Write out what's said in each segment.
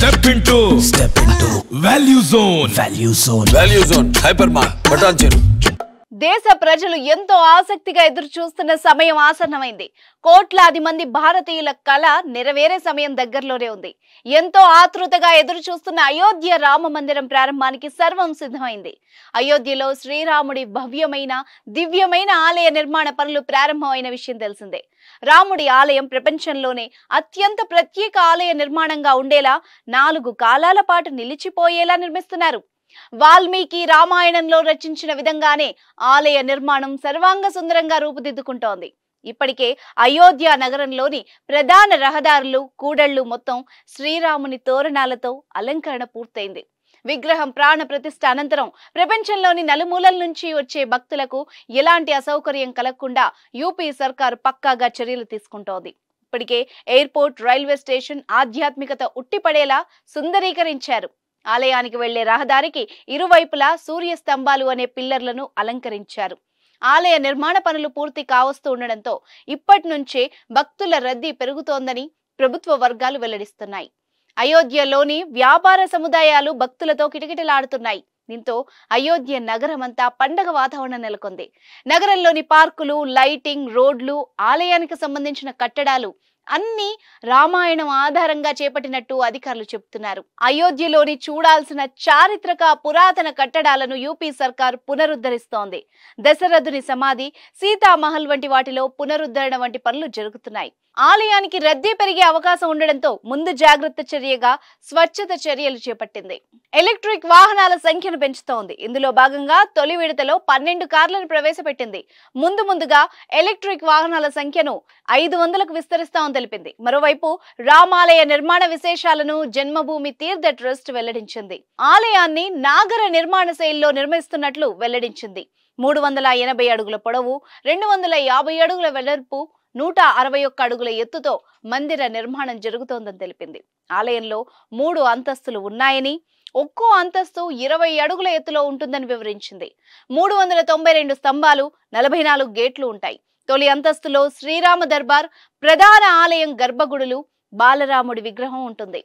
Step into Value Zone. Value Zone. Hypermart. Button Cheru. దేశ ప్రజలు ఎంతో ఆసక్తిగా ఎదురు చూస్తున్న సమయం ఆసన్నమైంది. కోట్లాది మంది భారతీయుల కళ నెరవేరే సమయం దగ్గరలోనే ఉంది. ఎంతో ఆతృతగా ఎదురు చూస్తున్న అయోధ్య రామ మందిరం ప్రారంభానికి సర్వం సిద్ధమైంది. అయోధ్యలో శ్రీరాముడి భవ్యమైన దివ్యమైన ఆలయ నిర్మాణ పనులు ప్రారంభమైన విషయం తెలిసిందే. రాముడి ఆలయం ప్రపంచంలోనే అత్యంత ప్రత్యేక ఆలయ నిర్మాణంగా ఉండేలా 4 కాలాల పాటు నిలిచిపోయేలా నిర్మిస్తున్నారు. వాల్మీకి రామాయణంలో రచించిన విధంగానే ఆలయ నిర్మాణం సర్వాంగ సుందరంగా రూపుదిద్దుకుంటోంది. ఇప్పటికే అయోధ్య నగరంలోని ప్రధాన రహదారులు కూడళ్లు మొత్తం శ్రీరాముని తోరణాలతో అలంకరణ పూర్తయింది. విగ్రహం ప్రాణ ప్రతిష్ఠ అనంతరం ప్రపంచంలోని నలుమూలల నుంచి వచ్చే భక్తులకు ఎలాంటి అసౌకర్యం కలగకుండా యూపీ సర్కారు పక్కాగా చర్యలు తీసుకుంటోంది. ఇప్పటికే ఎయిర్పోర్ట్, రైల్వే స్టేషన్ ఆధ్యాత్మికత ఉట్టిపడేలా సుందరీకరించారు. ఆలయానికి వెళ్లే రహదారికి ఇరువైపులా సూర్య స్తంభాలు అనే పిల్లర్లను అలంకరించారు. ఆలయ నిర్మాణ పనులు పూర్తి కావస్తూ ఉండడంతో ఇప్పటి నుంచే భక్తుల రద్దీ పెరుగుతోందని ప్రభుత్వ వర్గాలు వెల్లడిస్తున్నాయి. అయోధ్యలోని వ్యాపార సముదాయాలు భక్తులతో కిటకిటలాడుతున్నాయి. దీంతో అయోధ్య నగరమంతా పండగ వాతావరణం నెలకొంది. నగరంలోని పార్కులు, లైటింగ్, రోడ్లు, ఆలయానికి సంబంధించిన కట్టడాలు అన్ని రామాయణం ఆధారంగా చేపట్టినట్టు అధికారులు చెబుతున్నారు. అయోధ్యలోని చూడాల్సిన చారిత్రక పురాతన కట్టడాలను యూపీ సర్కార్ పునరుద్ధరిస్తోంది. దశరథుని సమాధి, సీతామహల్ వంటి వాటిలో పునరుద్ధరణ వంటి పనులు జరుగుతున్నాయి. ఆలయానికి రద్దీ పెరిగే అవకాశం ఉండడంతో ముందు జాగ్రత్త చర్యగా స్వచ్ఛత చర్యలు చేపట్టింది. ఎలక్ట్రిక్ వాహనాల సంఖ్యను పెంచుతోంది. ఇందులో భాగంగా తొలి విడతలో 12 కార్లను ప్రవేశపెట్టింది. ముందుగా ఎలక్ట్రిక్ వాహనాల సంఖ్యను 500కు విస్తరిస్తామని తెలిపింది. మరోవైపు రామాలయ నిర్మాణ విశేషాలను జన్మభూమి తీర్థ ట్రస్ట్ వెల్లడించింది. ఆలయాన్ని నాగర నిర్మాణ శైలిలో నిర్మిస్తున్నట్లు వెల్లడించింది. 380 అడుగుల పొడవు, 250 అడుగుల వెడల్పు, 161 అడుగుల ఎత్తుతో మందిర నిర్మాణం జరుగుతోందని తెలిపింది. ఆలయంలో 3 అంతస్తులు ఉన్నాయని, ఒక్కో అంతస్తు 20 అడుగుల ఎత్తులో ఉంటుందని వివరించింది. 392 స్తంభాలు, 44 గేట్లు ఉంటాయి. తొలి అంతస్తులో శ్రీరామ దర్బార్, ప్రధాన ఆలయం గర్భగుడులు, బాలరాముడి విగ్రహం ఉంటుంది.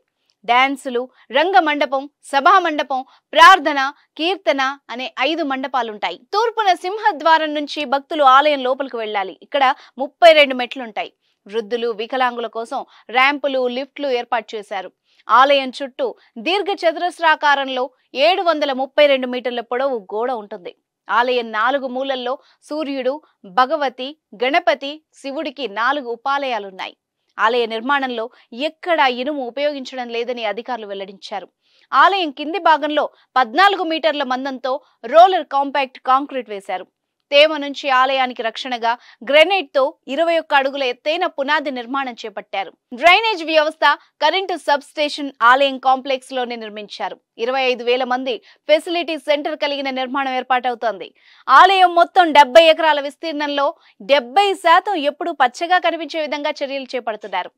డాన్సులు, రంగ మండపం, సభా మండపం, ప్రార్థన, కీర్తన అనే 5 మండపాలుంటాయి. తూర్పున సింహద్వారం నుంచి భక్తులు ఆలయం లోపలికి వెళ్ళాలి. ఇక్కడ 32 మెట్లుంటాయి. వృద్ధులు, వికలాంగుల కోసం ర్యాంపులు, లిఫ్ట్లు ఏర్పాటు చేశారు. ఆలయం చుట్టూ దీర్ఘ చతురస్రాకారంలో 732 మీటర్ల పొడవు గోడ ఉంటుంది. ఆలయం 4 మూలల్లో సూర్యుడు, భగవతి, గణపతి, శివుడికి 4 ఉపాలయాలున్నాయి. ఆలయ నిర్మాణంలో ఎక్కడా ఇనుము ఉపయోగించడం లేదని అధికారులు వెల్లడించారు. ఆలయం కింది భాగంలో 14 మీటర్ల మందంతో రోలర్ కాంపాక్ట్ కాంక్రీట్ వేశారు. తేమ నుంచి ఆలయానికి రక్షణగా గ్రెనైట్ తో 21 అడుగుల ఎత్తైన పునాది నిర్మాణం చేపట్టారు. డ్రైనేజ్ వ్యవస్థ, కరెంటు సబ్ స్టేషన్ ఆలయం కాంప్లెక్స్ లోనే నిర్మించారు. 25,000 మంది ఫెసిలిటీ సెంటర్ కలిగిన నిర్మాణం ఏర్పాటవుతోంది. ఆలయం మొత్తం 70 ఎకరాల విస్తీర్ణంలో 70% ఎప్పుడూ పచ్చగా కనిపించే విధంగా చర్యలు చేపడుతున్నారు.